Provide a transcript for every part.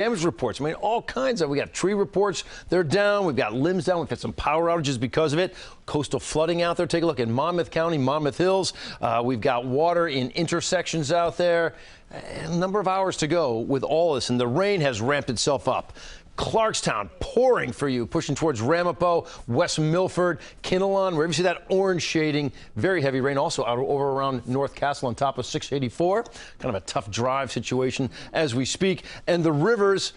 damage reports. I mean, all kinds of. We got tree reports. They're down. We've got limbs down. We've had some power outages because of it. Coastal flooding out there. Take a look in Monmouth County, Monmouth Hills. We've got water in intersections out there. A number of hours to go with all this, and the rain has ramped itself up. Clarkstown pouring for you, pushing towards Ramapo, West Milford, Kinnelon, wherever you see that orange shading. Very heavy rain also out over around North Castle on top of 684. Kind of a tough drive situation as we speak. And the rivers,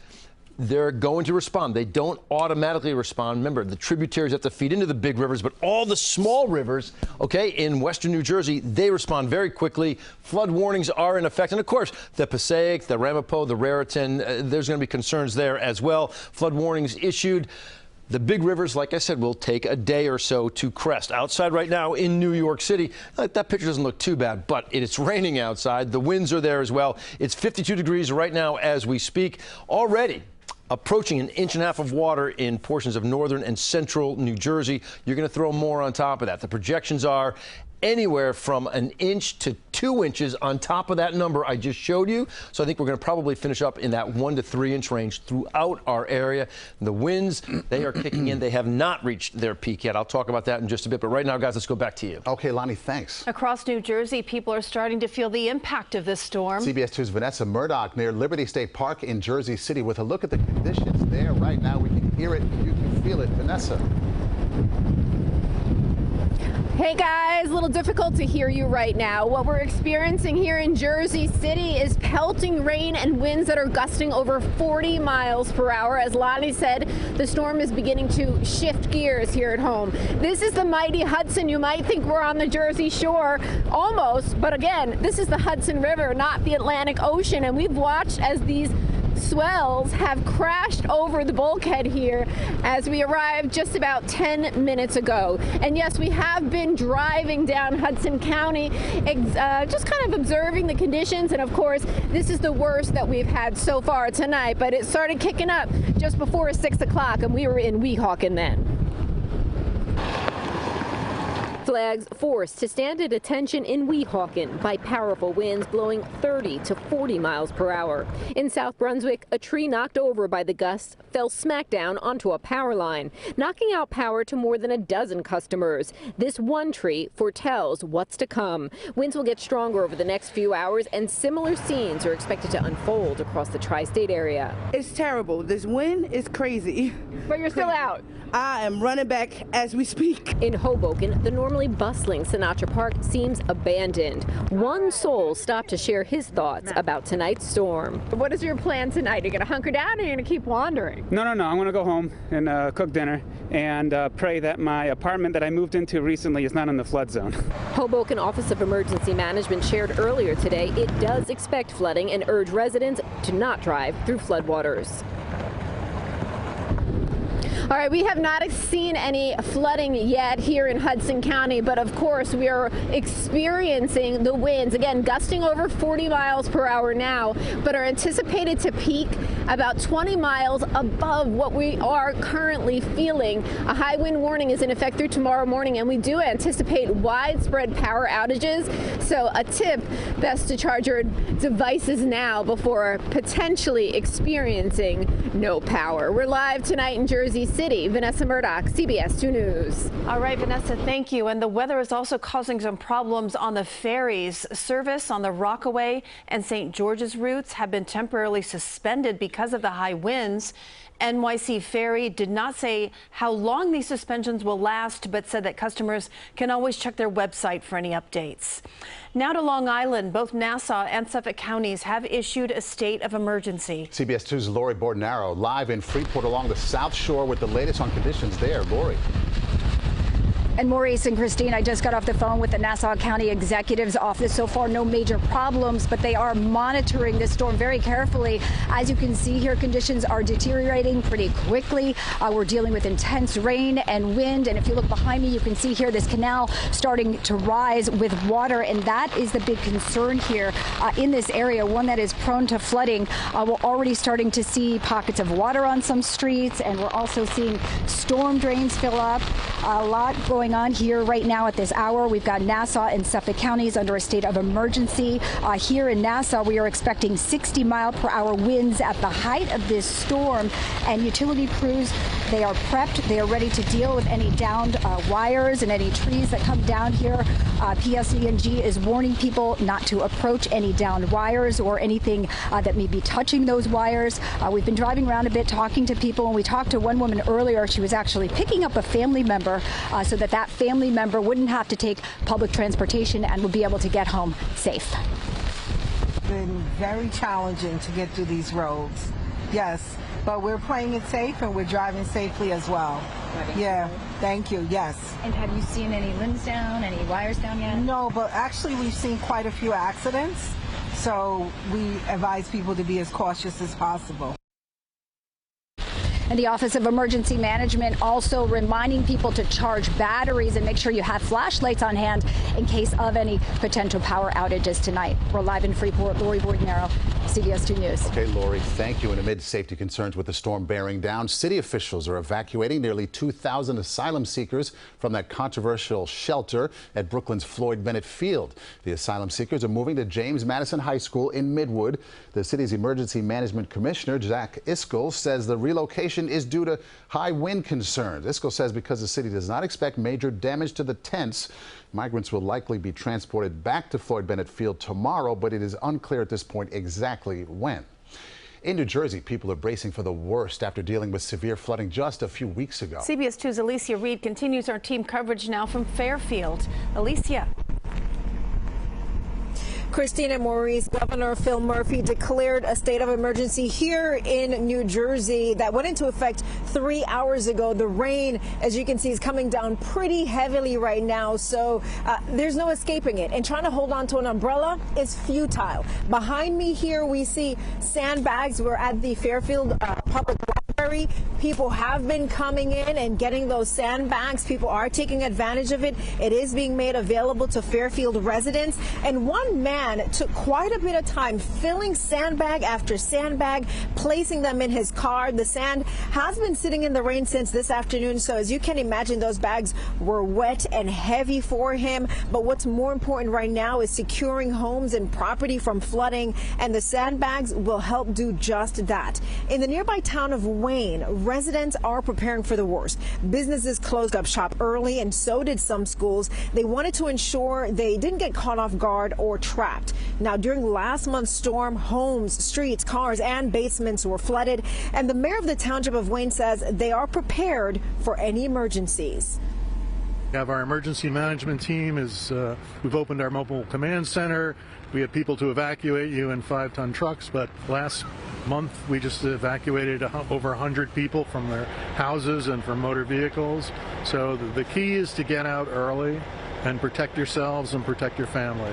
they're going to respond. They don't automatically respond. Remember, the tributaries have to feed into the big rivers, but all the small rivers, okay, in western New Jersey, they respond very quickly. Flood warnings are in effect. And of course, the Passaic, the Ramapo, the Raritan, there's going to be concerns there as well. Flood warnings issued. The big rivers, like I said, will take a day or so to crest. Outside right now in New York City, that picture doesn't look too bad, but it's raining outside. The winds are there as well. It's 52 degrees right now as we speak. Already approaching an inch and a half of water in portions of northern and central New Jersey. You're going to throw more on top of that. The projections are anywhere from an inch to 2 inches on top of that number I just showed you. So I think we're going to probably finish up in that 1 to 3 inch range throughout our area. The winds, they are kicking in. They have not reached their peak yet. I'll talk about that in just a bit. But right now, guys, let's go back to you. Okay, Lonnie, thanks. Across New Jersey, people are starting to feel the impact of this storm. CBS 2's Vanessa Murdoch near Liberty State Park in Jersey City with a look at the conditions there right now. We can hear it. You can feel it. Vanessa. Hey guys, a little difficult to hear you right now. What we're experiencing here in Jersey City is pelting rain and winds that are gusting over 40 miles per hour. As Lonnie said, the storm is beginning to shift gears here at home. This is the mighty Hudson. You might think we're on the Jersey Shore, almost, but again, this is the Hudson River, not the Atlantic Ocean, and we've watched as these swells have crashed over the bulkhead here as we arrived just about 10 minutes ago. And yes, we have been driving down Hudson County, just kind of observing the conditions. And of course, this is the worst that we've had so far tonight, but it started kicking up just before 6 o'clock and we were in Weehawken then. Flags forced to stand at attention in Weehawken by powerful winds blowing 30 to 40 miles per hour. In South Brunswick, a tree knocked over by the gusts fell smack down onto a power line, knocking out power to more than a dozen customers. This one tree foretells what's to come. Winds will get stronger over the next few hours, and similar scenes are expected to unfold across the tri-state area. It's terrible. This wind is crazy. But you're still out. I am running back as we speak. In Hoboken, the normally bustling Sinatra Park seems abandoned. One soul stopped to share his thoughts about tonight's storm. What is your plan tonight? Are you going to hunker down or are you going to keep wandering? No. I'm going to go home and cook dinner and pray that my apartment that I moved into recently is not in the flood zone. Hoboken Office of Emergency Management shared earlier today it does expect flooding and urge residents to not drive through floodwaters. All right, we have not seen any flooding yet here in Hudson County, but of course we are experiencing the winds, again, gusting over 40 miles per hour now, but are anticipated to peak about 20 miles above what we are currently feeling. A high wind warning is in effect through tomorrow morning, and we do anticipate widespread power outages. So a tip, best to charge your devices now before potentially experiencing no power. We're live tonight in Jersey City. Vanessa Murdoch, CBS 2 News. All right, Vanessa, thank you. And the weather is also causing some problems on the ferries. Service on the Rockaway and St. George's routes have been temporarily suspended because of the high winds. NYC Ferry did not say how long these suspensions will last, but said that customers can always check their website for any updates. Now to Long Island. Both Nassau and Suffolk counties have issued a state of emergency. CBS 2's Lori Bordenaro live in Freeport along the South Shore with the latest on conditions there. Lori. And Maurice and Christine, I just got off the phone with the Nassau County Executive's office. So far, no major problems, but they are monitoring this storm very carefully. As you can see here, conditions are deteriorating pretty quickly. We're dealing with intense rain and wind. And if you look behind me, you can see here this canal starting to rise with water. And that is the big concern here in this area, one that is prone to flooding. We're already starting to see pockets of water on some streets, and we're also seeing storm drains fill up. A lot going going on here right now at this hour. We've got Nassau and Suffolk counties under a state of emergency. Here in Nassau, we are expecting 60-mile-per-hour winds at the height of this storm, and utility crews, they are prepped. They are ready to deal with any downed wires and any trees that come down here. PSE&G is warning people not to approach any downed wires or anything that may be touching those wires. We've been driving around a bit talking to people, and we talked to one woman earlier. She was actually picking up a family member so that family member wouldn't have to take public transportation and would be able to get home safe. It's been very challenging to get through these roads. Yes, but we're playing it safe and we're driving safely as well. Yeah, thank you, yes. And have you seen any limbs down, any wires down yet? No, but actually we've seen quite a few accidents, so we advise people to be as cautious as possible. And the Office of Emergency Management also reminding people to charge batteries and make sure you have flashlights on hand in case of any potential power outages tonight. We're live in Freeport. Lori Bordenaro, CBS 2 News. Okay, Lori, thank you. And amid safety concerns with the storm bearing down, city officials are evacuating nearly 2,000 asylum seekers from that controversial shelter at Brooklyn's Floyd Bennett Field. The asylum seekers are moving to James Madison High School in Midwood. The city's emergency management commissioner, Zach Iskel, says the relocation is due to high wind concerns. Iskel says because the city does not expect major damage to the tents, migrants will likely be transported back to Floyd Bennett Field tomorrow, but it is unclear at this point exactly when. In New Jersey, people are bracing for the worst after dealing with severe flooding just a few weeks ago. CBS 2's Alicia Reed continues our team coverage now from Fairfield. Alicia. Christina Maurice, Governor Phil Murphy declared a state of emergency here in New Jersey that went into effect 3 hours ago. The rain, as you can see, is coming down pretty heavily right now, so there's no escaping it. And trying to hold on to an umbrella is futile. Behind me here, we see sandbags. We're at the Fairfield Public Library. People have been coming in and getting those sandbags. People are taking advantage of it. It is being made available to Fairfield residents. And one man took quite a bit of time filling sandbag after sandbag, placing them in his car. The sand has been sitting in the rain since this afternoon, so as you can imagine, those bags were wet and heavy for him. But what's more important right now is securing homes and property from flooding, and the sandbags will help do just that. In the nearby town of Wayne, residents are preparing for the worst. Businesses closed up shop early, and so did some schools. They wanted to ensure they didn't get caught off guard or trapped. Now, during last month's storm, homes, streets, cars, and basements were flooded, and the mayor of the township of Wayne says they are prepared for any emergencies. We have our emergency management team. We've opened our mobile command center. We have people to evacuate you in 5-ton trucks, but last month we just evacuated over 100 people from their houses and from motor vehicles. So the key is to get out early and protect yourselves and protect your family.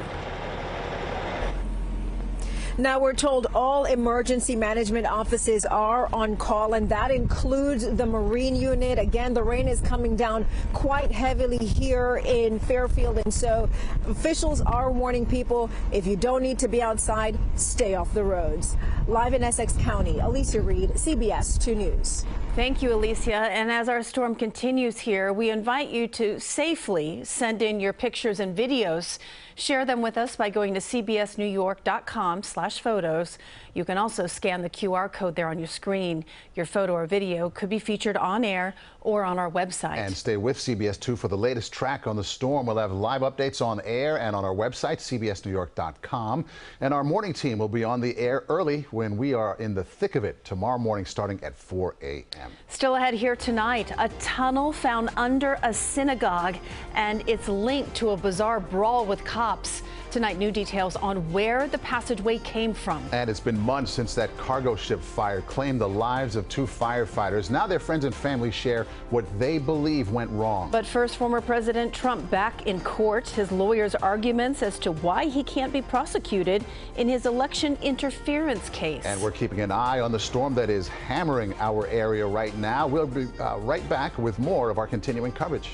Now, we're told all emergency management offices are on call, and that includes the Marine unit. Again, the rain is coming down quite heavily here in Fairfield, and so officials are warning people, if you don't need to be outside, stay off the roads. Live in Essex County, Alicia Reed, CBS 2 News. Thank you, Alicia. And as our storm continues here, we invite you to safely send in your pictures and videos. Share them with us by going to cbsnewyork.com/photos. You can also scan the QR code there on your screen. Your photo or video could be featured on air or on our website. And stay with CBS 2 for the latest track on the storm. We'll have live updates on air and on our website, cbsnewyork.com. And our morning team will be on the air early when we are in the thick of it tomorrow morning starting at 4 a.m. Still ahead here tonight, a tunnel found under a synagogue, and it's linked to a bizarre brawl with cops. Tonight, new details on where the passageway came from. And it's been months since that cargo ship fire claimed the lives of 2 firefighters. Now their friends and family share what they believe went wrong. But first, former President Trump back in court. His lawyers' arguments as to why he can't be prosecuted in his election interference case. And we're keeping an eye on the storm that is hammering our area right now. We'll be right back with more of our continuing coverage.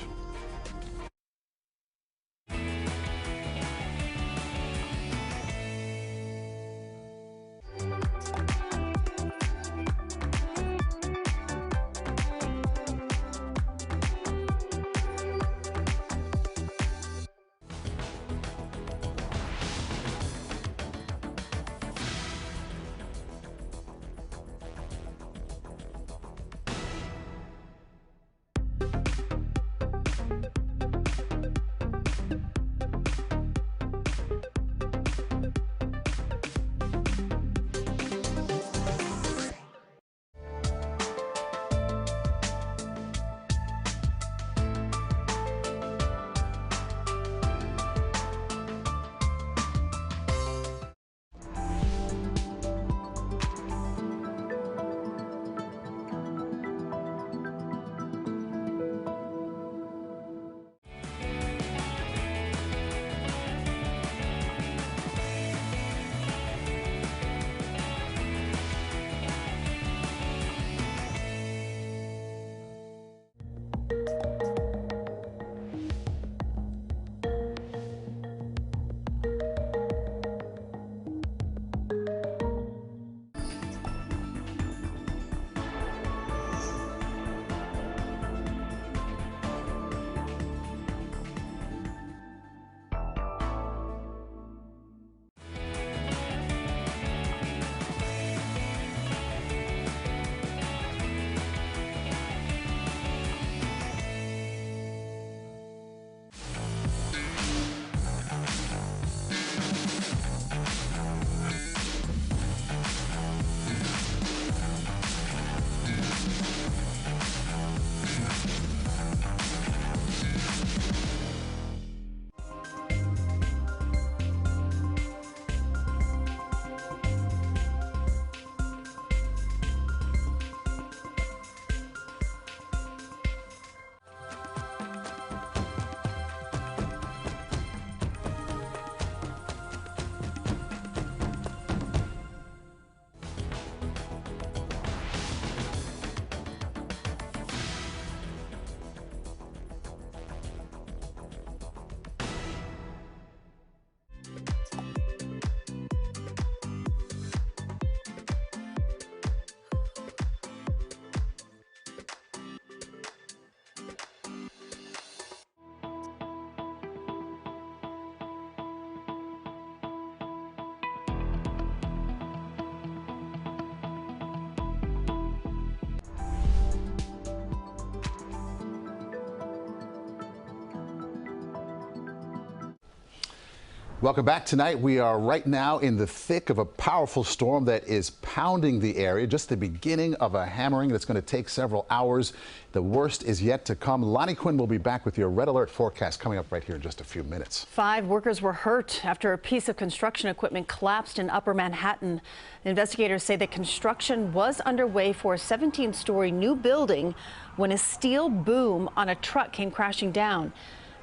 Welcome back. Tonight we are right now in the thick of a powerful storm that is pounding the area. Just the beginning of a hammering that's going to take several hours. The worst is yet to come. Lonnie Quinn will be back with your red alert forecast coming up right here in just a few minutes. 5 workers were hurt after a piece of construction equipment collapsed in Upper Manhattan. Investigators say that construction was underway for a 17-story new building when a steel boom on a truck came crashing down.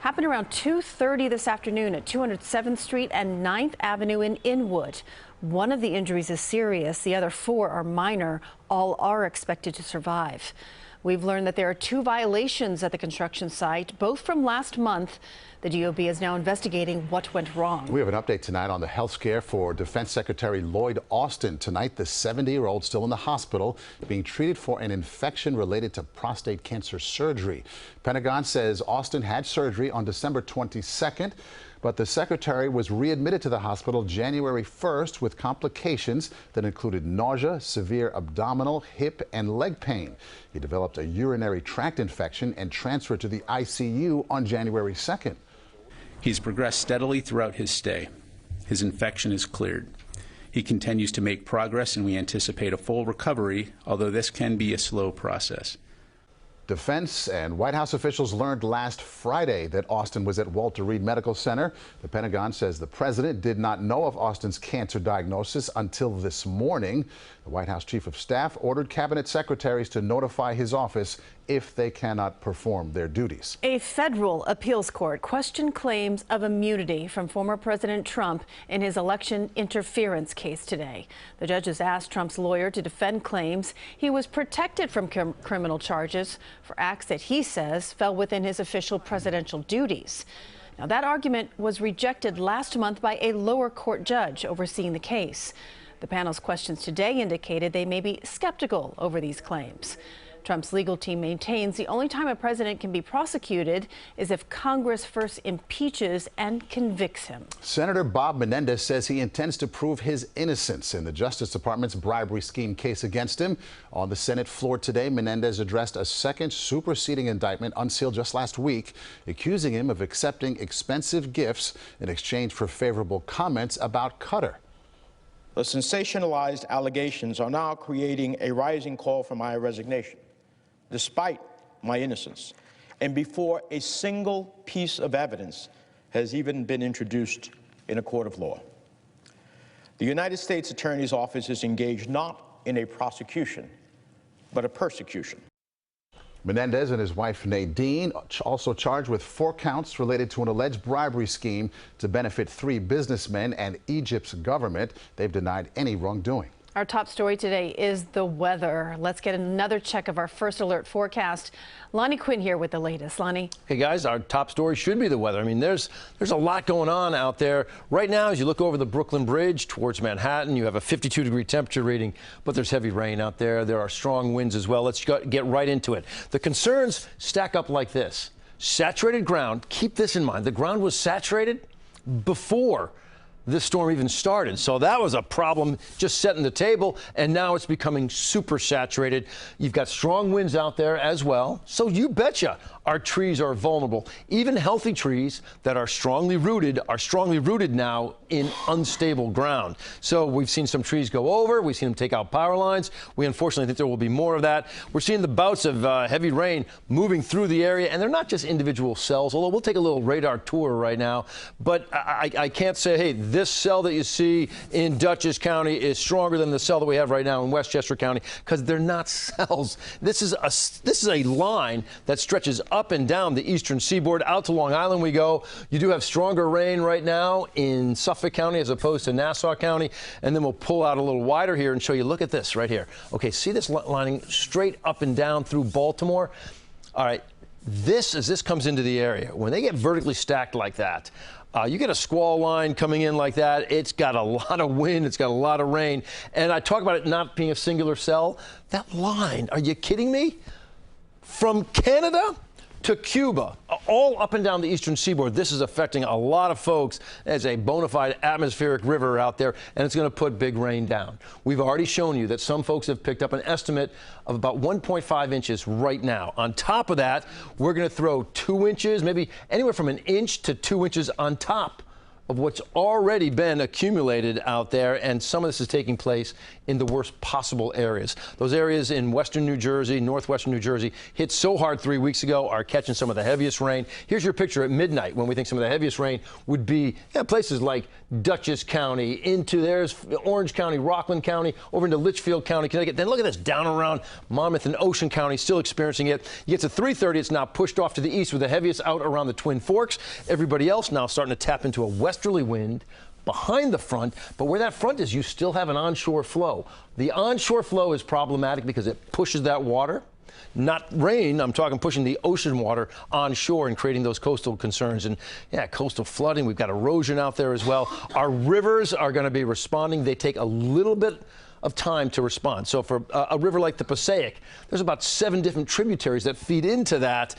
Happened around 2:30 this afternoon at 207th Street and 9th Avenue in Inwood. One of the injuries is serious. The other 4 are minor. All are expected to survive. We've learned that there are 2 violations at the construction site, both from last month. The DOB is now investigating what went wrong. We have an update tonight on the health scare for Defense Secretary Lloyd Austin. Tonight, the 70-year-old still in the hospital being treated for an infection related to prostate cancer surgery. Pentagon says Austin had surgery on December 22nd, but the secretary was readmitted to the hospital January 1st with complications that included nausea, severe abdominal, hip, and leg pain. He developed a urinary tract infection and transferred to the ICU on January 2nd. He's progressed steadily throughout his stay. His infection is cleared. He continues to make progress, and we anticipate a full recovery, although this can be a slow process. Defense and White House officials learned last Friday that Austin was at Walter Reed Medical Center. The Pentagon says the president did not know of Austin's cancer diagnosis until this morning. The White House Chief of Staff ordered cabinet secretaries to notify his office if they cannot perform their duties. A federal appeals court questioned claims of immunity from former President Trump in his election interference case today. The judges asked Trump's lawyer to defend claims he was protected from criminal charges for acts that he says fell within his official presidential duties. Now, that argument was rejected last month by a lower court judge overseeing the case. The panel's questions today indicated they may be skeptical over these claims. Trump's legal team maintains the only time a president can be prosecuted is if Congress first impeaches and convicts him. Senator Bob Menendez says he intends to prove his innocence in the Justice Department's bribery scheme case against him. On the Senate floor today, Menendez addressed a second superseding indictment unsealed just last week, accusing him of accepting expensive gifts in exchange for favorable comments about Qatar. The sensationalized allegations are now creating a rising call for my resignation, despite my innocence, and before a single piece of evidence has even been introduced in a court of law. The United States Attorney's Office is engaged not in a prosecution, but a persecution. Menendez and his wife Nadine also charged with 4 counts related to an alleged bribery scheme to benefit 3 businessmen and Egypt's government. They've denied any wrongdoing. Our top story today is the weather. Let's get another check of our first alert forecast. Lonnie Quinn here with the latest. Lonnie. Hey guys, our top story should be the weather. I mean, there's a lot going on out there right now. As you look over the Brooklyn Bridge towards Manhattan, you have a 52-degree temperature reading, but there's heavy rain out there. There are strong winds as well. Let's get right into it. The concerns stack up like this. Saturated ground. Keep this in mind. The ground was saturated before this storm even started. So that was a problem just setting the table, and now it's becoming super saturated. You've got strong winds out there as well. So you betcha our trees are vulnerable. Even healthy trees that are strongly rooted now in unstable ground. So we've seen some trees go over. We've seen them take out power lines. We unfortunately think there will be more of that. We're seeing the bouts of heavy rain moving through the area, and they're not just individual cells, although we'll take a little radar tour right now. But I can't say, hey, this cell that you see in Dutchess County is stronger than the cell that we have right now in Westchester County, because they're not cells. This is a line that stretches up and down the eastern seaboard. Out to Long Island we go. You do have stronger rain right now in Suffolk County as opposed to Nassau County. And then we'll pull out a little wider here and show you. Look at this right here. Okay, see this lining straight up and down through Baltimore? All right, as this comes into the area, when they get vertically stacked like that, you get a squall line coming in like that. It's got a lot of wind. It's got a lot of rain. And I talk about it not being a singular cell. That line, are you kidding me? From Canada to Cuba, all up and down the eastern seaboard. This is affecting a lot of folks as a bona fide atmospheric river out there, and it's going to put big rain down. We've already shown you that some folks have picked up an estimate of about 1.5 inches right now. On top of that, we're going to throw 2 inches, maybe anywhere from 1 inch to 2 inches on top of what's already been accumulated out there, and some of this is taking place in the worst possible areas. Those areas in western New Jersey, northwestern New Jersey, hit so hard 3 weeks ago, are catching some of the heaviest rain. Here's your picture at midnight when we think some of the heaviest rain would be places like Dutchess County, into there's Orange County, Rockland County, over into Litchfield County, Connecticut. Then look at this, down around Monmouth and Ocean County, still experiencing it. You get to 3:30, it's now pushed off to the east with the heaviest out around the Twin Forks. Everybody else now starting to tap into a westerly wind behind the front, but where that front is, you still have an onshore flow. The onshore flow is problematic because it pushes that water. Not rain, I'm talking pushing the ocean water onshore and creating those coastal concerns. And yeah, coastal flooding, we've got erosion out there as well. Our rivers are going to be responding. They take a little bit of time to respond. So for a river like the Passaic, there's about 7 different tributaries that feed into that.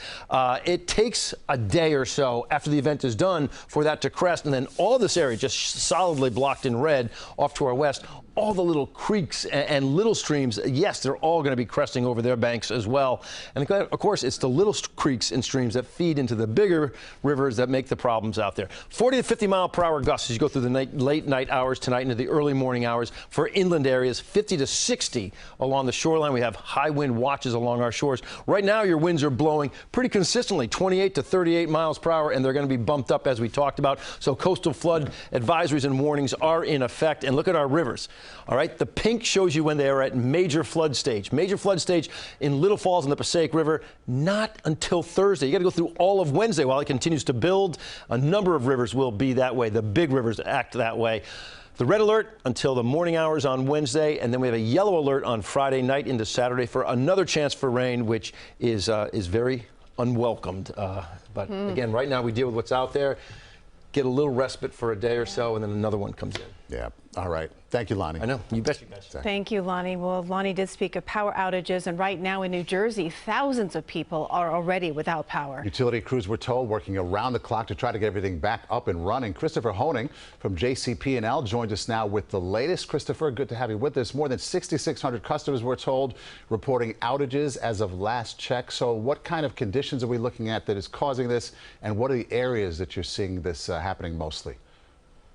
It takes a day or so after the event is done for that to crest, and then all this area just solidly blocked in red off to our west. All the little creeks and little streams, yes, they're all going to be cresting over their banks as well. And of course, it's the little creeks and streams that feed into the bigger rivers that make the problems out there. 40 to 50 mile per hour gusts as you go through the late night hours tonight into the early morning hours for inland areas. 50 to 60 along the shoreline. We have high wind watches along our shores. Right now, your winds are blowing pretty consistently, 28 to 38 miles per hour, and they're going to be bumped up as we talked about. So coastal flood advisories and warnings are in effect. And look at our rivers. All right, the pink shows you when they are at major flood stage. Major flood stage in Little Falls and the Passaic River, not until Thursday. You got to go through all of Wednesday while it continues to build. A number of rivers will be that way. The big rivers act that way. The red alert until the morning hours on Wednesday, and then we have a yellow alert on Friday night into Saturday for another chance for rain, which is very unwelcomed. But again, right now we deal with what's out there. Get a little respite for a day or so, and then another one comes in. Yeah. All right. Thank you, Lonnie. I know. You bet. Thank you, Lonnie. Well, Lonnie did speak of power outages, and right now in New Jersey, thousands of people are already without power. Utility crews, we're told, working around the clock to try to get everything back up and running. Christopher Honing from JCP&L joins us now with the latest. Christopher, good to have you with us. More than 6,600 customers, we're told, reporting outages as of last check. So what kind of conditions are we looking at that is causing this, and what are the areas that you're seeing this happening mostly?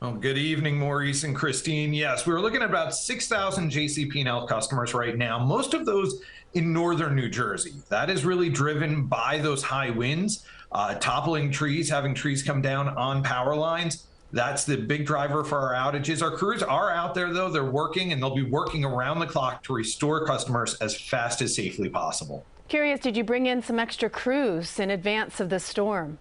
Well, good evening, Maurice and Christine. Yes, we're looking at about 6,000 JCP&L customers right now, most of those in northern New Jersey. That is really driven by those high winds, toppling trees, having trees come down on power lines. That's the big driver for our outages. Our crews are out there, though. They're working, and they'll be working around the clock to restore customers as fast as safely possible. Curious, did you bring in some extra crews in advance of the storm?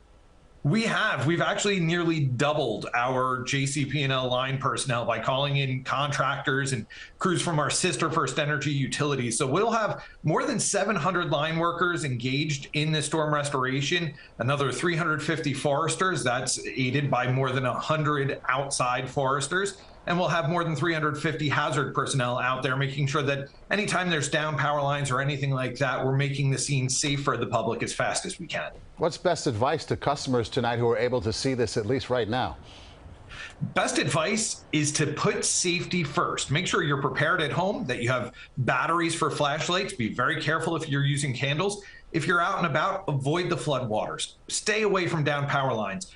We have. We've actually nearly doubled our JCP&L line personnel by calling in contractors and crews from our sister First Energy utilities. So we'll have more than 700 line workers engaged in the storm restoration, another 350 foresters. That's aided by more than 100 outside foresters. And we'll have more than 350 hazard personnel out there, making sure that anytime there's down power lines or anything like that, we're making the scene safe for the public as fast as we can. What's best advice to customers tonight who are able to see this, at least right now? Best advice is to put safety first. Make sure you're prepared at home, that you have batteries for flashlights. Be very careful if you're using candles. If you're out and about, avoid the floodwaters. Stay away from down power lines.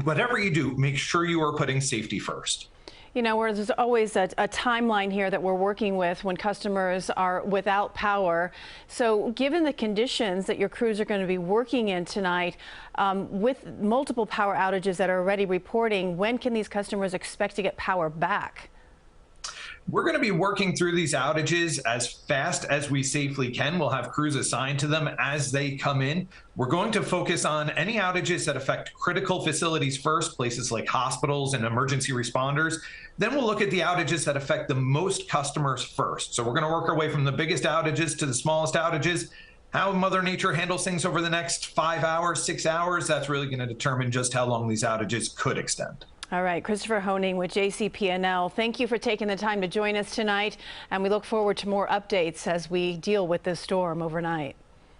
Whatever you do, make sure you are putting safety first. You know, there's always a timeline here that we're working with when customers are without power. So given the conditions that your crews are going to be working in tonight, with multiple power outages that are already reporting, when can these customers expect to get power back? We're going to be working through these outages as fast as we safely can. We'll have crews assigned to them as they come in. We're going to focus on any outages that affect critical facilities first, places like hospitals and emergency responders. Then we'll look at the outages that affect the most customers first. So we're going to work our way from the biggest outages to the smallest outages. How Mother Nature handles things over the next 5 hours, 6 hours, that's really going to determine just how long these outages could extend. All right, Christopher Honing with JCP&L. Thank you for taking the time to join us tonight, and we look forward to more updates as we deal with this storm overnight.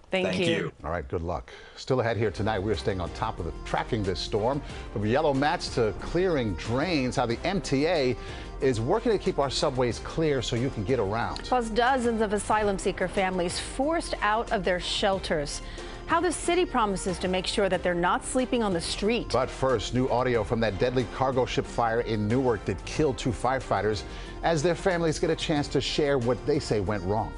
Thank you. All right, good luck. Still ahead here tonight, we're staying on top of tracking this storm. From yellow mats to clearing drains, how the MTA is working to keep our subways clear so you can get around. Plus, dozens of asylum seeker families forced out of their shelters. how the city promises to make sure that they're not sleeping on the street. But first, new audio from that deadly cargo ship fire in Newark that killed 2 firefighters as their families get a chance to share what they say went wrong.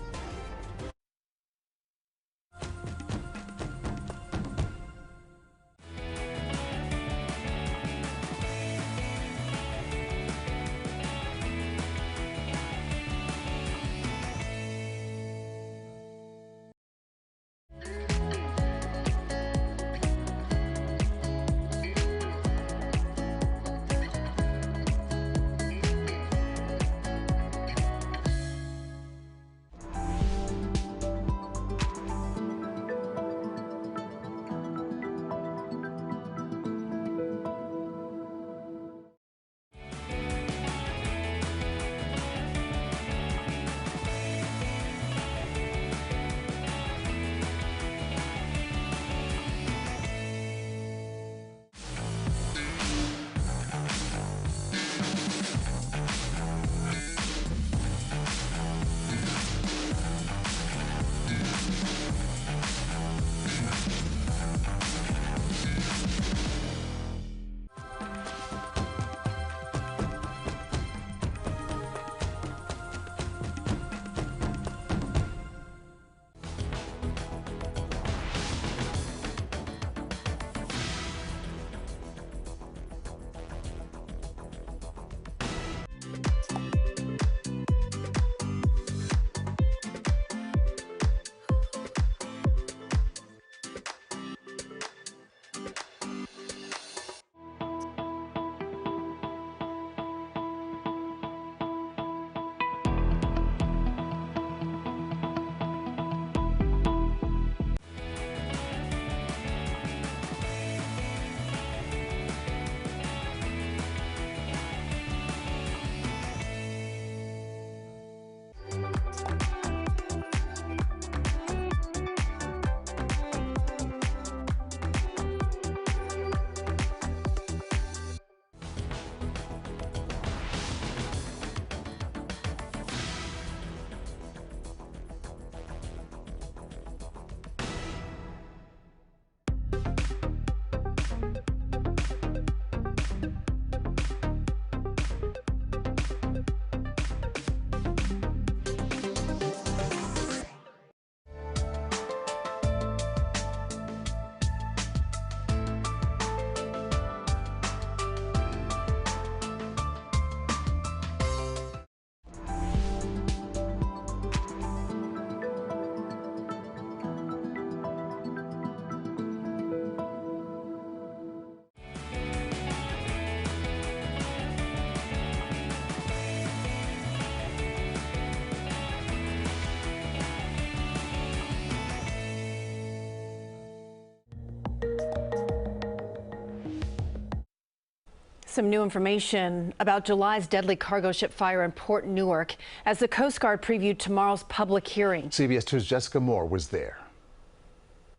Some new information about July's deadly cargo ship fire in Port Newark as the Coast Guard previewed tomorrow's public hearing. CBS 2's Jessica Moore was there.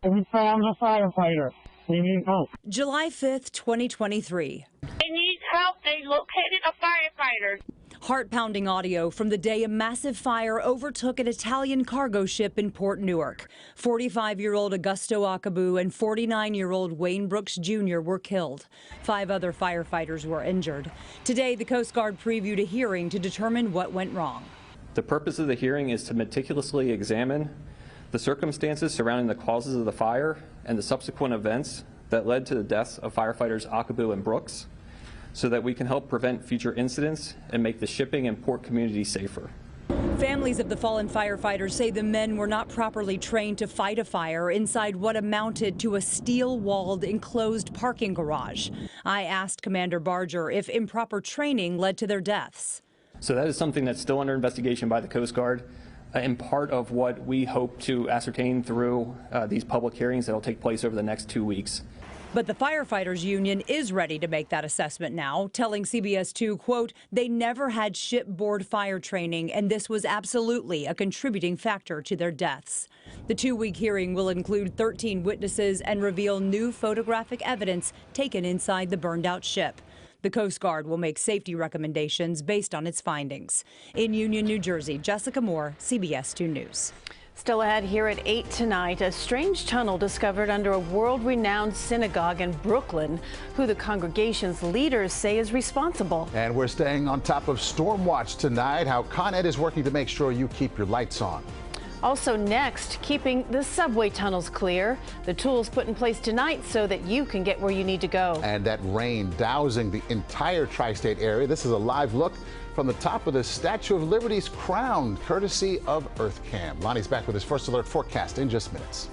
We found a firefighter. We need help. July 5th, 2023. They need help. They located a firefighter. Heart-pounding audio from the day a massive fire overtook an Italian cargo ship in Port Newark. 45-year-old Augusto Akabu and 49-year-old Wayne Brooks Jr. were killed. 5 other firefighters were injured. Today, the Coast Guard previewed a hearing to determine what went wrong. The purpose of the hearing is to meticulously examine the circumstances surrounding the causes of the fire and the subsequent events that led to the deaths of firefighters Akabu and Brooks, so that we can help prevent future incidents and make the shipping and port community safer. Families of the fallen firefighters say the men were not properly trained to fight a fire inside what amounted to a steel-walled enclosed parking garage. I asked Commander Barger if improper training led to their deaths. So that is something that's still under investigation by the Coast Guard, and part of what we hope to ascertain through these public hearings that will take place over the next 2 weeks. But the firefighters union is ready to make that assessment now, telling CBS 2, quote, they never had shipboard fire training, and this was absolutely a contributing factor to their deaths. The 2-week hearing will include 13 witnesses and reveal new photographic evidence taken inside the burned-out ship. The Coast Guard will make safety recommendations based on its findings. In Union, New Jersey, Jessica Moore, CBS 2 News. Still ahead here at 8 tonight, a strange tunnel discovered under a world-renowned synagogue in Brooklyn, who the congregation's leaders say is responsible. And we're staying on top of storm watch tonight, how Con Ed is working to make sure you keep your lights on. Also next, keeping the subway tunnels clear. The tools put in place tonight so that you can get where you need to go. And that rain dousing the entire tri-state area. This is a live look from the top of the Statue of Liberty's crown, courtesy of EarthCam. Lonnie's back with his First Alert forecast in just minutes.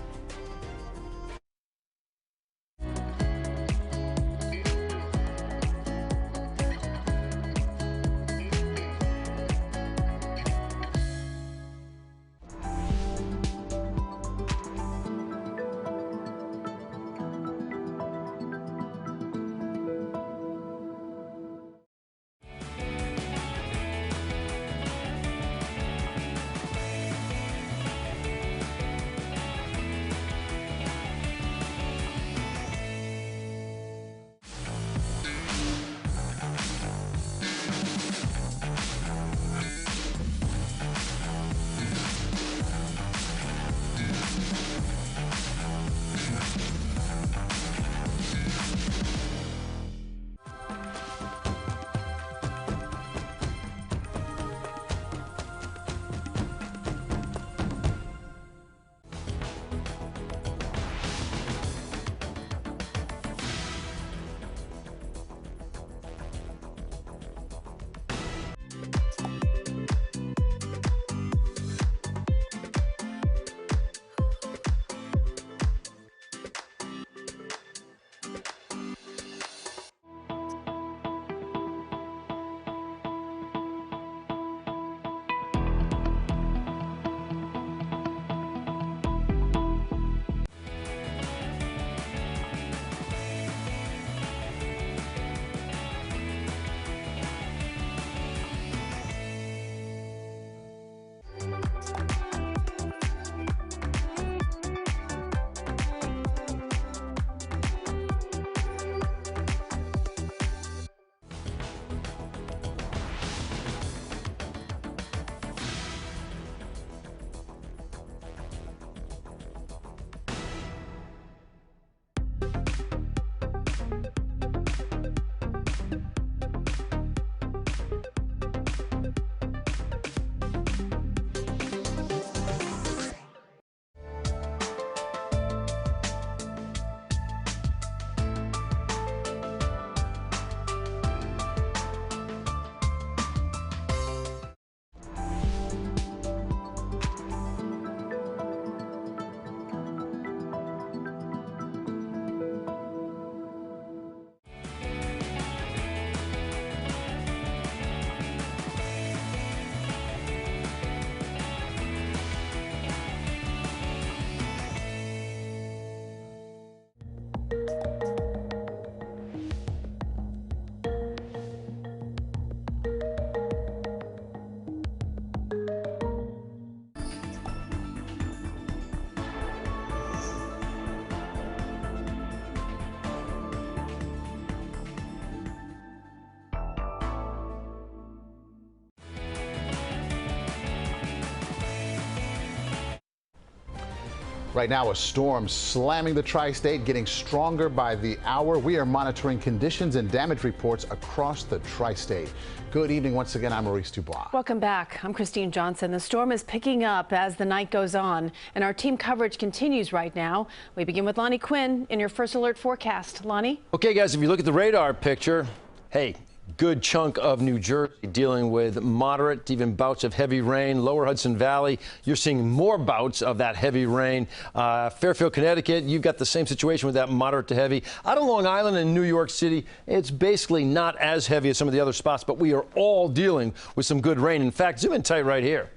Right now, a storm slamming the tri-state, getting stronger by the hour. We are monitoring conditions and damage reports across the tri-state. Good evening once again. I'm Maurice Dubois. Welcome back. I'm Christine Johnson. The storm is picking up as the night goes on, and our team coverage continues right now. We begin with Lonnie Quinn in your First Alert forecast. Lonnie? Okay, guys, if you look at the radar picture, hey, good chunk of New Jersey dealing with moderate to even bouts of heavy rain. Lower Hudson Valley, you're seeing more bouts of that heavy rain. Fairfield, Connecticut, you've got the same situation with that moderate to heavy. Out on Long Island and New York City, it's basically not as heavy as some of the other spots, but we are all dealing with some good rain. In fact, zoom in tight right here.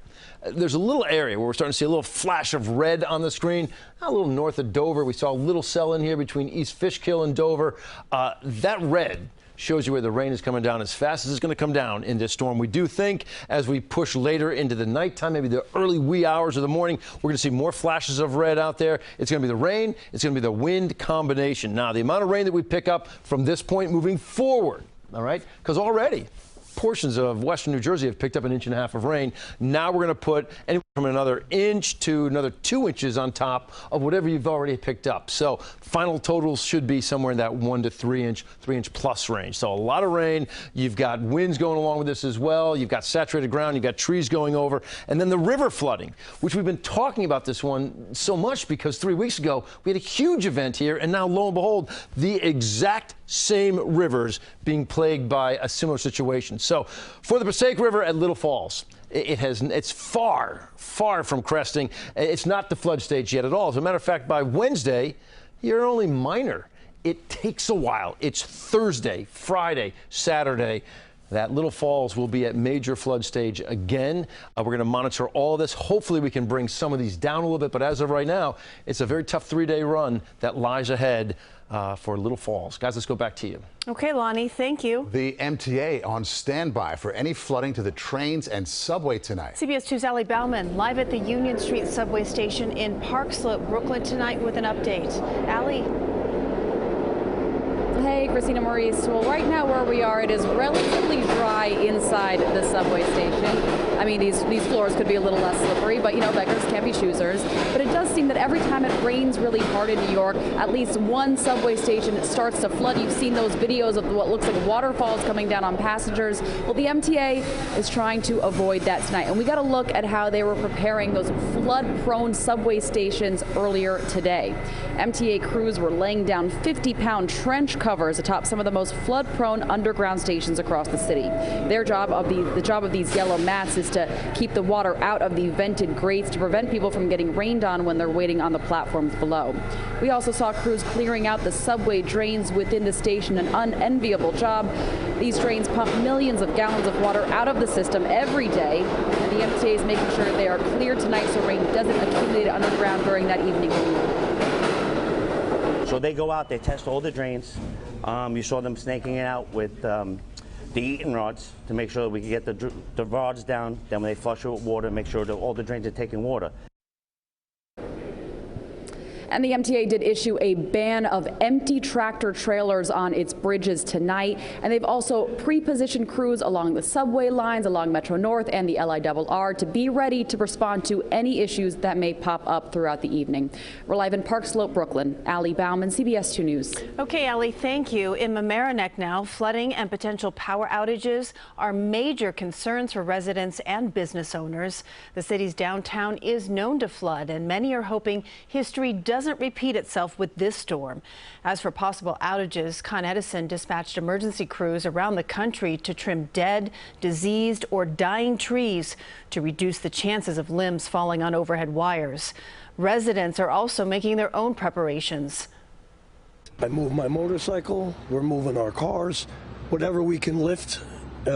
There's a little area where we're starting to see a little flash of red on the screen. A little north of Dover. We saw a little cell in here between East Fishkill and Dover. That red shows you where the rain is coming down as fast as it's going to come down in this storm. We do think as we push later into the nighttime, maybe the early wee hours of the morning, we're going to see more flashes of red out there. It's going to be the rain. It's going to be the wind combination. Now, the amount of rain that we pick up from this point moving forward, all right, because already portions of western New Jersey have picked up 1.5 inches of rain. Now we're going to put anywhere from another inch to another 2 inches on top of whatever you've already picked up. So final totals should be somewhere in that 1 to 3 inch plus range. So a lot of rain. You've got winds going along with this as well. You've got saturated ground. You've got trees going over. And then the river flooding, which we've been talking about this one so much because 3 weeks ago we had a huge event here. And now, lo and behold, the exact same rivers being plagued by a similar situation. So for the Passaic River at Little Falls, it's far from cresting. It's not the flood stage yet at all. As a matter of fact, by Wednesday, you're only minor. It takes a while. It's Thursday, Friday, Saturday. That Little Falls will be at major flood stage again. We're going to monitor all of this. Hopefully we can bring some of these down a little bit, but as of right now, it's a very tough 3-day run that lies ahead for Little Falls. Guys, let's go back to you. Okay, Lonnie, thank you. The MTA on standby for any flooding to the trains and subway tonight. CBS 2's Allie Bauman live at the Union Street subway station in Park Slope, Brooklyn tonight with an update. Allie. Hey, Christina, Maurice. Well, right now where we are, it is relatively dry inside the subway station. I mean, these floors could be a little less slippery, but you know, beggars can't be choosers. But it does seem that every time it rains really hard in New York, at least one subway station starts to flood. You've seen those videos of what looks like waterfalls coming down on passengers. Well, the MTA is trying to avoid that tonight. And we got to look at how they were preparing those flood-prone subway stations earlier today. MTA crews were laying down 50-pound trench covers atop some of the most flood-prone underground stations across the city. Their job the job of these yellow mats is to keep the water out of the vented grates to prevent people from getting rained on when they're waiting on the platforms below. We also saw crews clearing out the subway drains within the station, an unenviable job. These drains pump millions of gallons of water out of the system every day, and the MTA is making sure they are clear tonight so rain doesn't accumulate underground during that evening. So they go out, they test all the drains. You saw them snaking it out with the eating rods to make sure that we can get the rods down. Then when they flush it with water, make sure that all the drains are taking water. And the MTA did issue a ban of empty tractor trailers on its bridges tonight. And they've also pre-positioned crews along the subway lines, along Metro North and the LIRR to be ready to respond to any issues that may pop up throughout the evening. We're live in Park Slope, Brooklyn. Allie Bauman, CBS 2 News. Okay, Allie, thank you. In Mamaroneck now, flooding and potential power outages are major concerns for residents and business owners. The city's downtown is known to flood, and many are hoping history doesn't repeat itself with this storm. As for possible outages, Con Edison dispatched emergency crews around the country to trim dead, diseased, or dying trees to reduce the chances of limbs falling on overhead wires. Residents are also making their own preparations. I move my motorcycle, we're moving our cars, whatever we can lift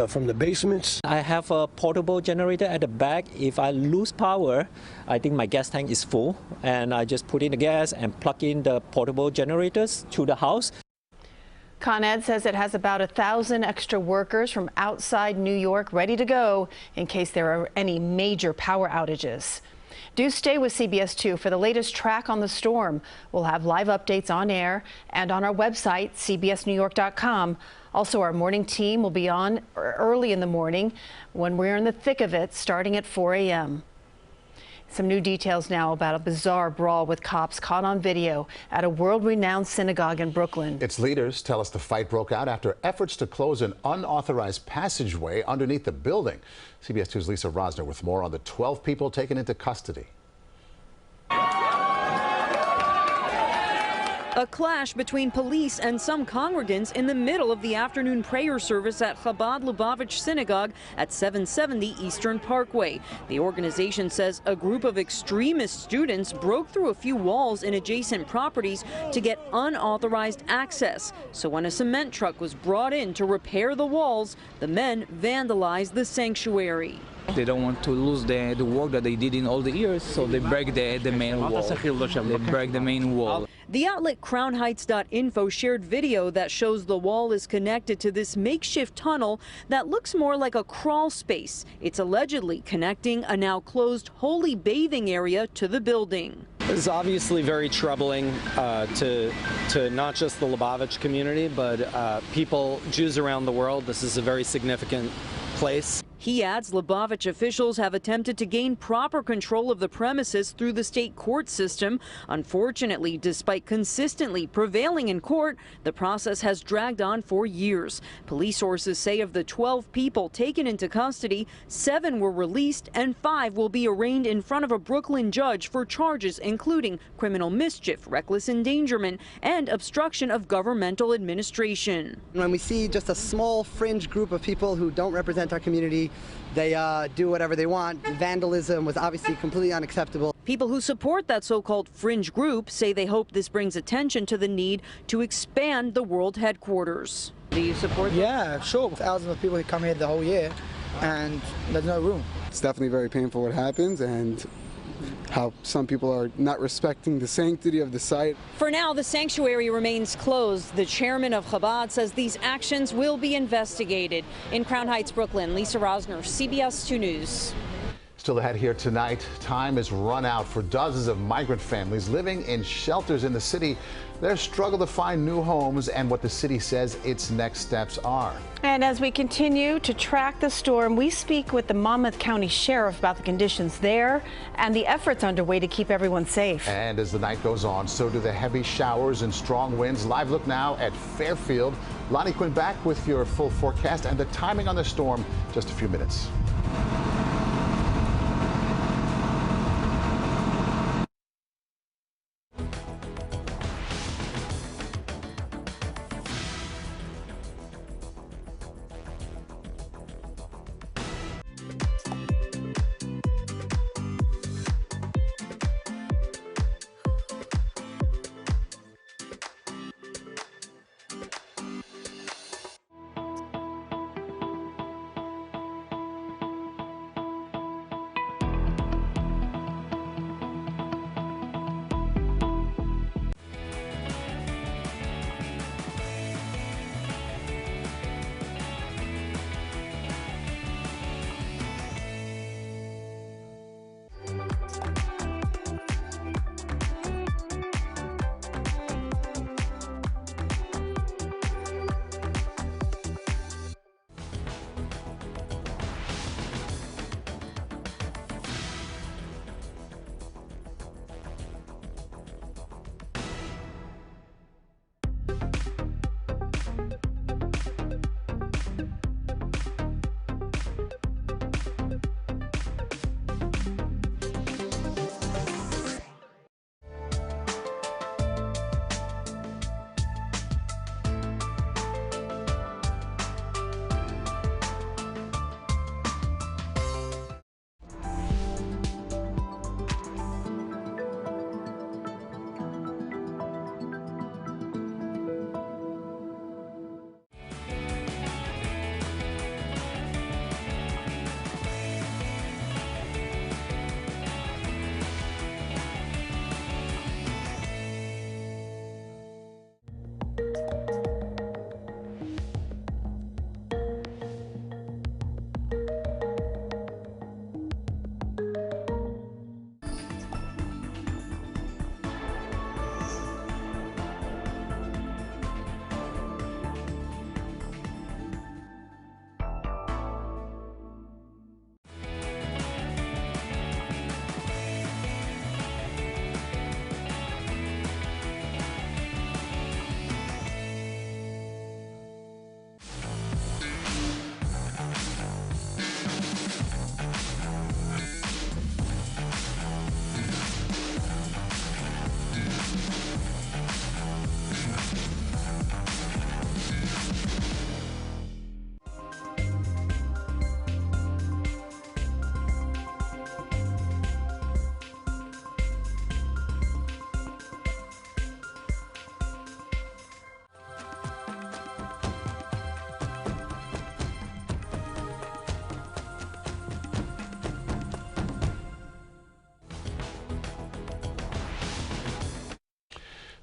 from the basements. I have a portable generator at the back. If I lose power, I think my gas tank is full, and I just put in the gas and plug in the portable generators to the house. Con Ed says it has about 1,000 extra workers from outside New York ready to go in case there are any major power outages. Do stay with CBS 2 for the latest track on the storm. We'll have live updates on air and on our website, cbsnewyork.com. Also, our morning team will be on early in the morning when we're in the thick of it, starting at 4 a.m. Some new details now about a bizarre brawl with cops caught on video at a world-renowned synagogue in Brooklyn. Its leaders tell us the fight broke out after efforts to close an unauthorized passageway underneath the building. CBS 2's Lisa Rosner with more on the 12 people taken into custody. A clash between police and some congregants in the middle of the afternoon prayer service at Chabad Lubavitch Synagogue at 770 Eastern Parkway. The organization says a group of extremist students broke through a few walls in adjacent properties to get unauthorized access. So when a cement truck was brought in to repair the walls, the men vandalized the sanctuary. They don't want to lose the work that they did in all the years, so they break the main wall. They break the main wall. The outlet crownheights.info shared video that shows the wall is connected to this makeshift tunnel that looks more like a crawl space. It's allegedly connecting a now closed holy bathing area to the building. It's obviously very troubling to not just the Lubavitch community, but people, Jews around the world. This is a very significant place. He adds Lubavitch officials have attempted to gain proper control of the premises through the state court system. Unfortunately, despite consistently prevailing in court, the process has dragged on for years. Police sources say of the 12 people taken into custody, 7 were released and 5 will be arraigned in front of a Brooklyn judge for charges including criminal mischief, reckless endangerment, and obstruction of governmental administration. When we see just a small fringe group of people who don't represent our community, they do whatever they want. Vandalism was obviously completely unacceptable. People who support that so-called fringe group say they hope this brings attention to the need to expand the world headquarters. Do you support that? Yeah, sure. Thousands of people who come here the whole year, and there's no room. It's definitely very painful what happens, and how some people are not respecting the sanctity of the site. For now, the sanctuary remains closed. The chairman of Chabad says these actions will be investigated. In Crown Heights, Brooklyn, Lisa Rosner, CBS 2 News. Still ahead here tonight, time is run out for dozens of migrant families living in shelters in the city. Their struggle to find new homes and what the city says its next steps are. And as we continue to track the storm, we speak with the Monmouth County Sheriff about the conditions there and the efforts underway to keep everyone safe. And as the night goes on, so do the heavy showers and strong winds. Live look now at Fairfield. Lonnie Quinn back with your full forecast and the timing on the storm just a few minutes.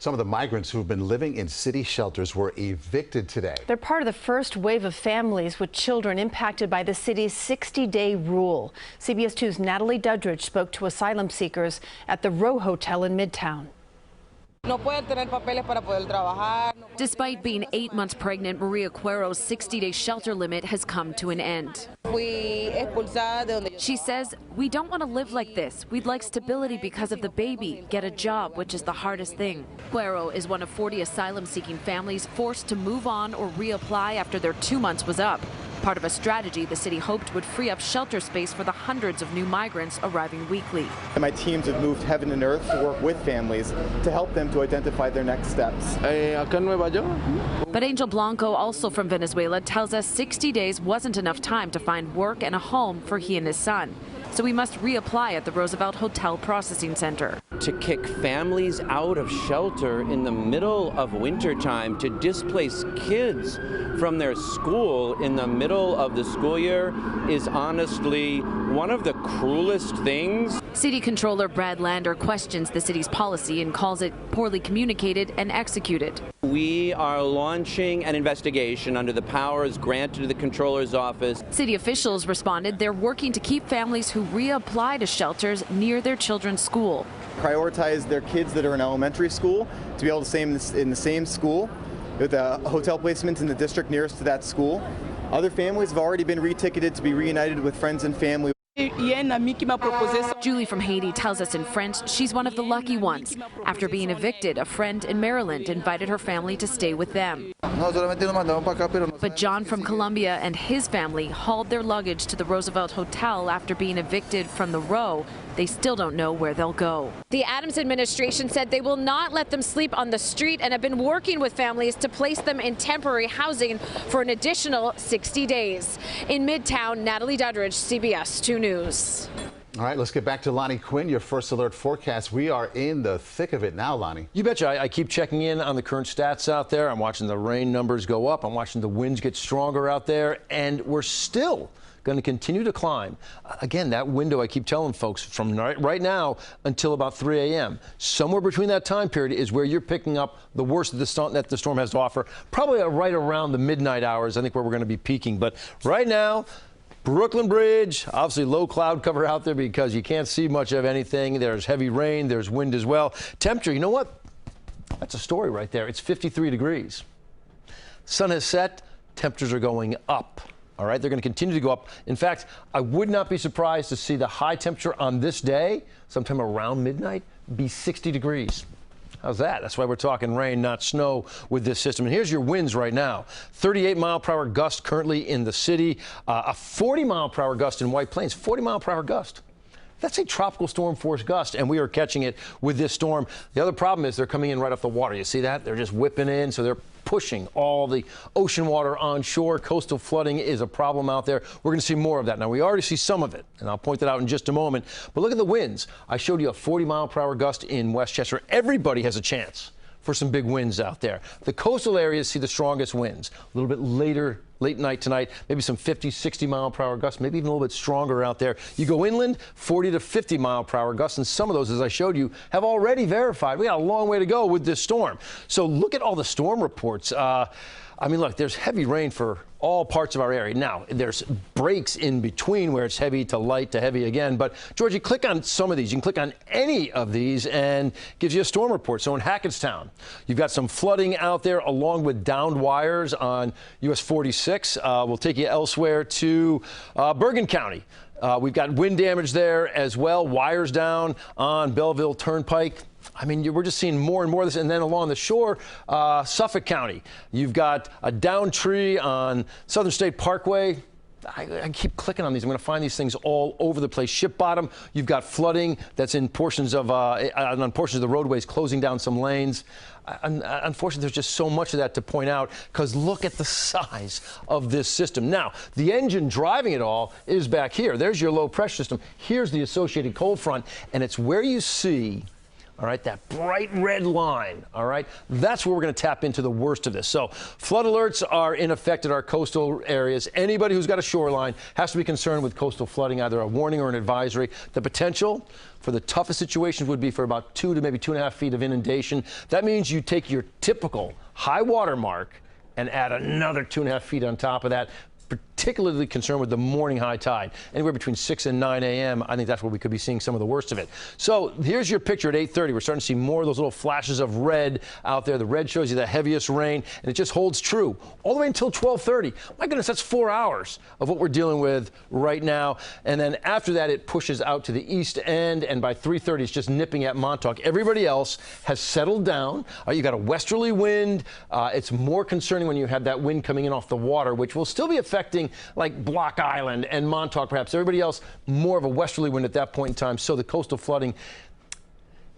Some of the migrants who have been living in city shelters were evicted today. They're part of the first wave of families with children impacted by the city's 60-day rule. CBS 2's Natalie Dudridge spoke to asylum seekers at the Row Hotel in Midtown. Despite being 8 months pregnant, Maria Cuero's 60-day shelter limit has come to an end. She says, "We don't want to live like this. We'd like stability because of the baby, get a job, which is the hardest thing." Cuero is one of 40 asylum-seeking families forced to move on or reapply after their 2 months was up. Part of a strategy the city hoped would free up shelter space for the hundreds of new migrants arriving weekly. My teams have moved heaven and earth to work with families to help them to identify their next steps. But Angel Blanco, also from Venezuela, tells us 60 days wasn't enough time to find work and a home for he and his son. So he must reapply at the Roosevelt Hotel Processing Center. To kick families out of shelter in the middle of wintertime, to displace kids from their school in the middle of the school year is honestly one of the cruelest things. City Controller Brad Lander questions the city's policy and calls it poorly communicated and executed. We are launching an investigation under the powers granted to the Controller's office. City officials responded they're working to keep families who reapply to shelters near their children's school. Prioritize their kids that are in elementary school to be able to stay in the same school with hotel placements in the district nearest to that school. Other families have already been reticketed to be reunited with friends and family. Julie from Haiti tells us in French she's one of the lucky ones. After being evicted, a friend in Maryland invited her family to stay with them. But John from Colombia and his family hauled their luggage to the Roosevelt Hotel after being evicted from the Row. They still don't know where they'll go. The Adams administration said they will not let them sleep on the street and have been working with families to place them in temporary housing for an additional 60 days. In Midtown, Natalie Dudridge, CBS 2 News. All right, let's get back to Lonnie Quinn, your first alert forecast. We are in the thick of it now, Lonnie. You betcha. I keep checking in on the current stats out there. I'm watching the rain numbers go up. I'm watching the winds get stronger out there, and we're still going to continue to climb. Again, that window I keep telling folks from right now until about 3 a.m. Somewhere between that time period is where you're picking up the worst that the storm has to offer. Probably right around the midnight hours, I think, where we're going to be peaking. But right now, Brooklyn Bridge, obviously low cloud cover out there because you can't see much of anything. There's heavy rain, there's wind as well. Temperature, you know what? That's a story right there. It's 53 degrees. Sun has set, temperatures are going up. All right, they're going to continue to go up. In fact, I would not be surprised to see the high temperature on this day, sometime around midnight, be 60 degrees. How's that? That's why we're talking rain, not snow with this system. And here's your winds right now. 38-mile-per-hour gust currently in the city. A 40-mile-per-hour gust in White Plains. 40-mile-per-hour gust. That's a tropical storm force gust, and we are catching it with this storm. The other problem is they're coming in right off the water. You see that? They're just whipping in, so they're pushing all the ocean water onshore. Coastal flooding is a problem out there. We're going to see more of that. Now, we already see some of it, and I'll point that out in just a moment. But look at the winds. I showed you a 40-mile-per-hour gust in Westchester. Everybody has a chance for some big winds out there. The coastal areas see the strongest winds. A little bit later, late night tonight, maybe some 50, 60-mile-per-hour gusts, maybe even a little bit stronger out there. You go inland, 40 to 50-mile-per-hour gusts, and some of those, as I showed you, have already verified. We got a long way to go with this storm. So look at all the storm reports. I mean, look, there's heavy rain for all parts of our area. Now, there's breaks in between where it's heavy to light to heavy again. But, George, you click on some of these. You can click on any of these and gives you a storm report. So in Hackettstown, you've got some flooding out there along with downed wires on US 46. We'll take you elsewhere to Bergen County. We've got wind damage there as well. Wires down on Belleville Turnpike. I mean, we're just seeing more and more of this. And then along the shore, Suffolk County, you've got a downed tree on Southern State Parkway. I keep clicking on these. I'm going to find these things all over the place. Ship Bottom, you've got flooding that's in portions of on portions of the roadways, closing down some lanes. Unfortunately, there's just so much of that to point out because look at the size of this system. Now, the engine driving it all is back here. There's your low pressure system. Here's the associated cold front, and it's where you see. all right, that bright red line, all right, that's where we're going to tap into the worst of this. So flood alerts are in effect at our coastal areas. Anybody who's got a shoreline has to be concerned with coastal flooding, either a warning or an advisory. The potential for the toughest situations would be for about 2 to maybe 2.5 feet of inundation. That means you take your typical high water mark and add another 2.5 feet on top of that. Particularly concerned with the morning high tide, anywhere between 6 and 9 a.m. I think that's where we could be seeing some of the worst of it. So here's your picture at 8:30. We're starting to see more of those little flashes of red out there. The red shows you the heaviest rain, and it just holds true all the way until 12:30. My goodness, that's 4 hours of what we're dealing with right now. And then after that, it pushes out to the east end, and by 3:30, it's just nipping at Montauk. Everybody else has settled down. You got a westerly wind. It's more concerning when you have that wind coming in off the water, which will still be affecting like Block Island and Montauk, perhaps. Everybody else, more of a westerly wind at that point in time. So the coastal flooding,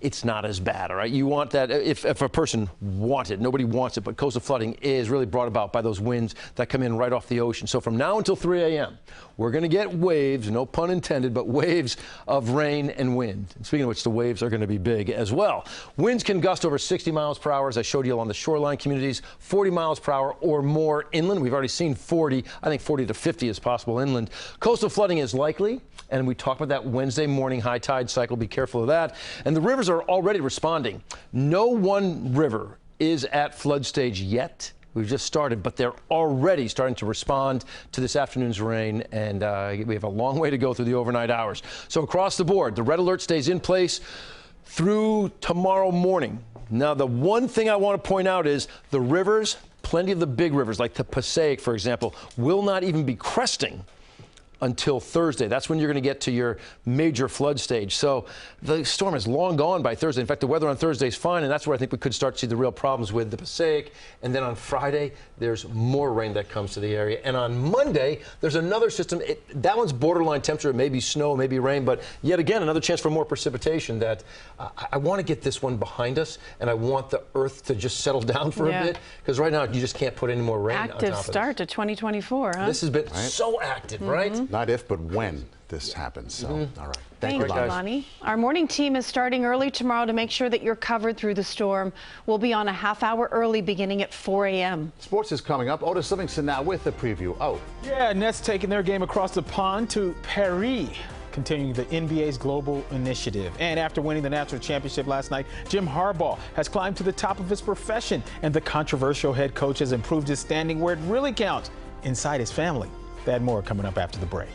it's not as bad, all right? You want that if a person wanted. Nobody wants it, but coastal flooding is really brought about by those winds that come in right off the ocean. So from now until 3 a.m., we're going to get waves, no pun intended, but waves of rain and wind. And speaking of which, the waves are going to be big as well. Winds can gust over 60 miles per hour, as I showed you, along the shoreline communities, 40 miles per hour or more inland. We've already seen 40. I think 40 to 50 is possible inland. Coastal flooding is likely, and we talked about that Wednesday morning high tide cycle. Be careful of that. And the rivers are already responding. No one river is at flood stage yet. We've just started, but they're already starting to respond to this afternoon's rain, and we have a long way to go through the overnight hours. So across the board, the red alert stays in place through tomorrow morning. Now, the one thing I want to point out is the rivers, plenty of the big rivers, like the Passaic, for example, will not even be cresting until Thursday. That's when you're going to get to your major flood stage. So the storm is long gone by Thursday. In fact, the weather on Thursday is fine, and that's where I think we could start to see the real problems with the Passaic. And then on Friday, there's more rain that comes to the area. And on Monday, there's another system. That one's borderline temperature. It may be snow, maybe rain, but yet again, another chance for more precipitation. That I want to get this one behind us, and I want the earth to just settle down for a bit, because right now you just can't put any more rain on top of it. Active start to 2024, huh? This has been so active, right? Not if, but when this happens. So, all right. Thank you, Lonnie. Our morning team is starting early tomorrow to make sure that you're covered through the storm. We'll be on a half-hour early beginning at 4 a.m. Sports is coming up. Otis Livingston now with the preview. Oh. Yeah, Nets taking their game across the pond to Paris, continuing the NBA's global initiative. And after winning the national championship last night, Jim Harbaugh has climbed to the top of his profession, and the controversial head coach has improved his standing where it really counts, inside his family. That more coming up after the break.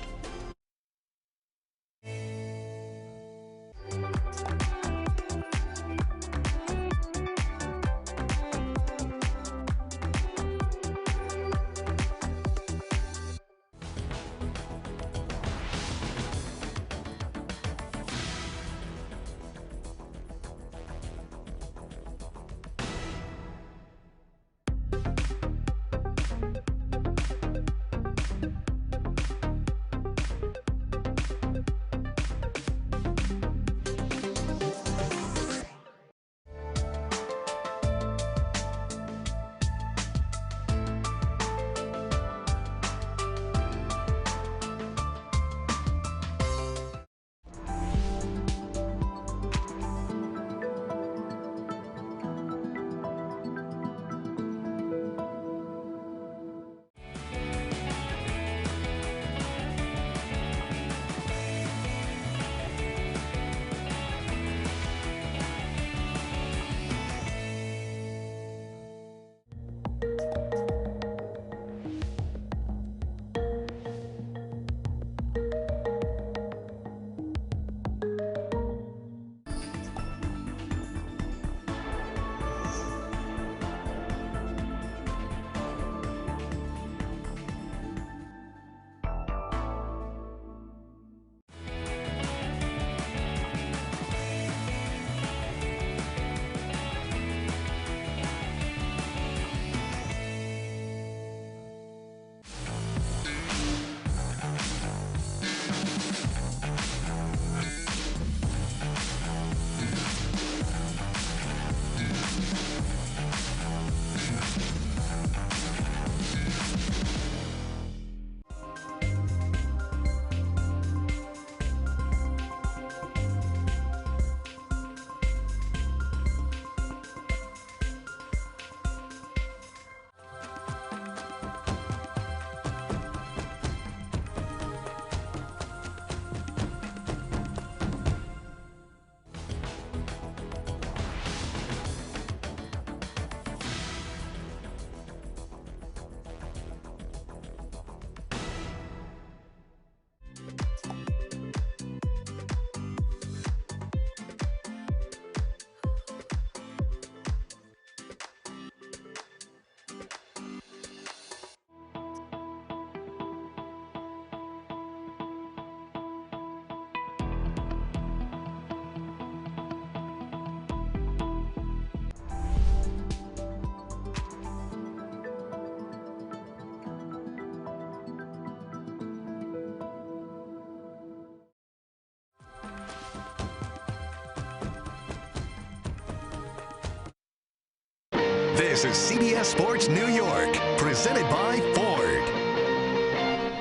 This is CBS Sports New York, presented by Ford.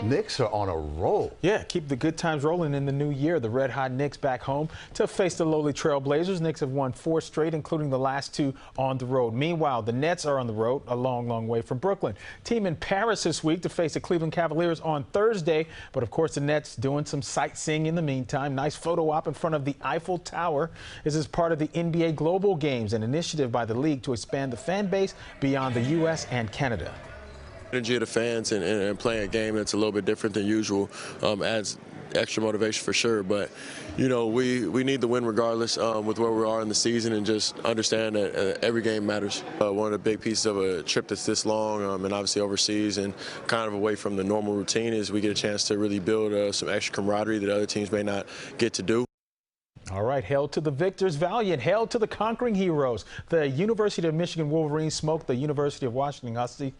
Knicks are on a roll. Yeah, keep the good times rolling in the new year. The red-hot Knicks back home to face the lowly Trail Blazers. Knicks have won 4 straight, including the last 2 on the road. Meanwhile, the Nets are on the road, a long, long way from Brooklyn. Team in Paris this week to face the Cleveland Cavaliers on Thursday. But, of course, the Nets doing some sightseeing in the meantime. Nice photo op in front of the Eiffel Tower. This is part of the NBA Global Games, an initiative by the league to expand the fan base beyond the U.S. and Canada. Energy of the fans and playing a game that's a little bit different than usual adds extra motivation for sure. But, you know, we need the win regardless with where we are in the season, and just understand that every game matters. One of the big pieces of a trip that's this long and obviously overseas and kind of away from the normal routine is we get a chance to really build some extra camaraderie that other teams may not get to do. All right, hail to the victors, valiant, hail to the conquering heroes. The University of Michigan Wolverines smoked the University of Washington Huskies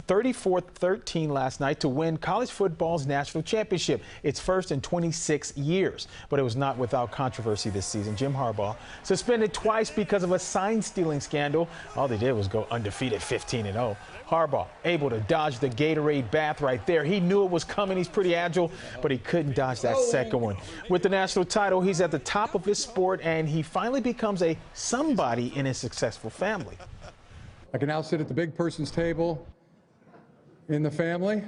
34-13 last night to win college football's national championship, its first in 26 years. But it was not without controversy this season. Jim Harbaugh suspended twice because of a sign-stealing scandal. All they did was go undefeated 15-0. Harbaugh able to dodge the Gatorade bath right there. He knew it was coming. He's pretty agile, but he couldn't dodge that second one. With the national title, he's at the top of his sport, and he finally becomes a somebody in his successful family. I can now sit at the big person's table in the family.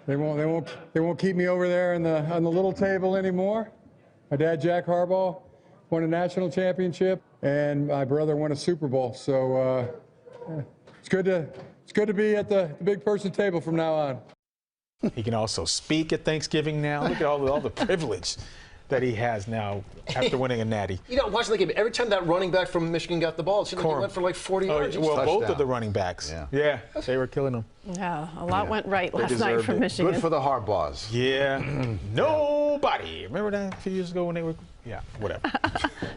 They won't keep me over there on the little table anymore. My dad, Jack Harbaugh, won a national championship, and my brother won a Super Bowl. So it's good to be at the big person table from now on. He can also speak at Thanksgiving now. Look at all the privilege that he has now after winning a natty. You know, watching the game, every time that running back from Michigan got the ball, it seemed like he went for like 40 yards. Well, both of the running backs. Yeah, they were killing them. Yeah, a lot went right last night from Michigan. Good for the Harbaughs. Yeah, nobody. Remember that a few years ago when they were, whatever.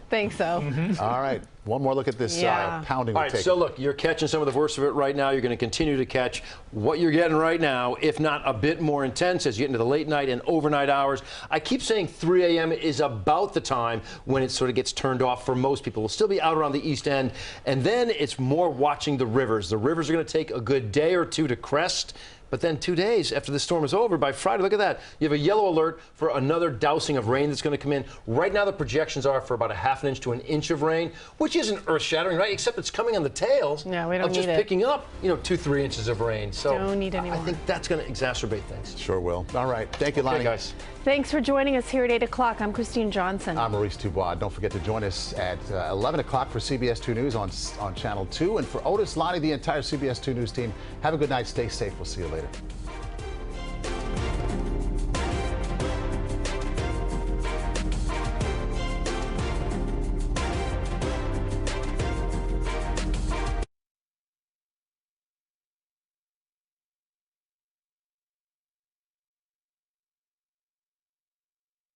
Think so. All right, one more look at this pounding. All right, so look, you're catching some of the worst of it right now. You're going to continue to catch what you're getting right now, if not a bit more intense as you get into the late night and overnight hours. I keep saying 3 a.m. is about the time when it sort of gets turned off for most people. We'll still be out around the East End, and then it's more watching the rivers. The rivers are going to take a good day or two to crest. But then 2 days after the storm is over, by Friday, look at that. You have a yellow alert for another dousing of rain that's going to come in. Right now, the projections are for about a ½ inch to an inch of rain, which isn't earth-shattering, right? Except it's coming on the tails. Yeah, we don't of just need it. Picking up, 2-3 inches of rain. So don't need any more. I think that's going to exacerbate things. Sure will. All right. Thank you, Lonnie. Okay, guys. Thanks for joining us here at 8 o'clock. I'm Christine Johnson. I'm Maurice Dubois. Don't forget to join us at 11 o'clock for CBS 2 News on Channel 2. And for Otis, Lonnie, the entire CBS 2 News team, have a good night. Stay safe. We'll see you later.